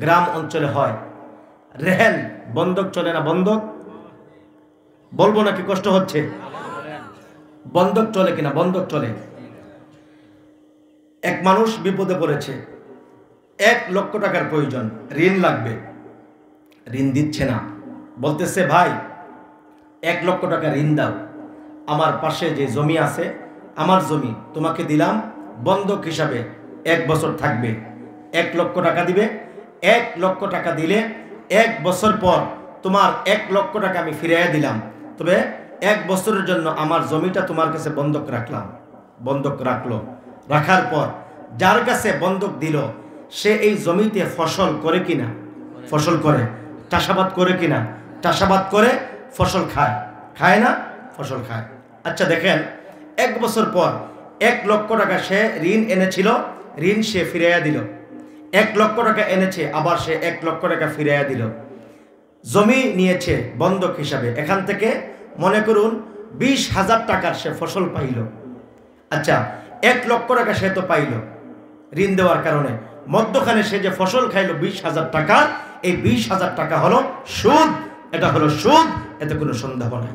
গ্রাম অঞ্চলে হয়। রেহেন বন্ধক চলে না? বন্ধক বলবো নাকি কষ্ট হচ্ছে? বন্ধক চলে কিনা? বন্ধক চলে। এক মানুষ বিপদে পড়েছে, 1 লক্ষ টাকার প্রয়োজন, ঋণ লাগবে, ঋণ দিচ্ছে না, বলতেছে ভাই 1 লক্ষ টাকা ঋণ দাও, আমার পাশে যে জমি আছে আমার জমি তোমাকে দিলাম বন্ধক হিসাবে, 1 বছর থাকবে, 1 লক্ষ টাকা দিবে। 1 লক্ষ টাকা দিলে 1 বছর পর তোমার 1 লক্ষ টাকা আমি ফিরিয়ে দিলাম, তবে 1 বছরের জন্য আমার জমিটা তোমার কাছে বন্ধক রাখলাম। বন্ধক রাখলো, রাখার পর যার কাছে বন্ধক দিল সে এই জমিতে ফসল করে কিনা? ফসল করে। চাষাবাদ করে কিনা? চাষাবাদ করে। ফসল খায়, খায় না? ফসল খায়। আচ্ছা দেখেন, 1 বছর পর 1 লক্ষ টাকা সে ঋণ এনেছিল, ঋণ সে ফিরাইয়া দিল। 1 লক্ষ টাকা এনেছে, আবার সে 1 লক্ষ টাকা ফিরাইয়া দিল। জমি নিয়েছে বন্ধক হিসাবে, এখান থেকে মনে করুন 20,000 টাকার সে ফসল পাইল। আচ্ছা 1 লক্ষ টাকা সে তো পাইল ঋণ দেওয়ার কারণে, মধ্যখানে সে যে ফসল খাইল 20,000 টাকা, এই 20,000 টাকা হলো সুদ। এটা হলো সুদ, এতে কোনো সন্দেহ নাই।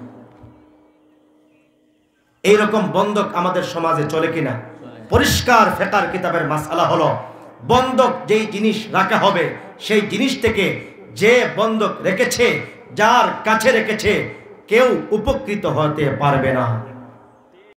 এইরকম বন্ধক আমাদের সমাজে চলে কিনা? পরিষ্কার ফিকহের কিতাবের মাসআলা হলো, বন্ধক যেই জিনিস রাখা হবে সেই জিনিস থেকে যে বন্ধক রেখেছে, যার কাছে রেখেছে, কেউ উপকৃত হতে পারবে না।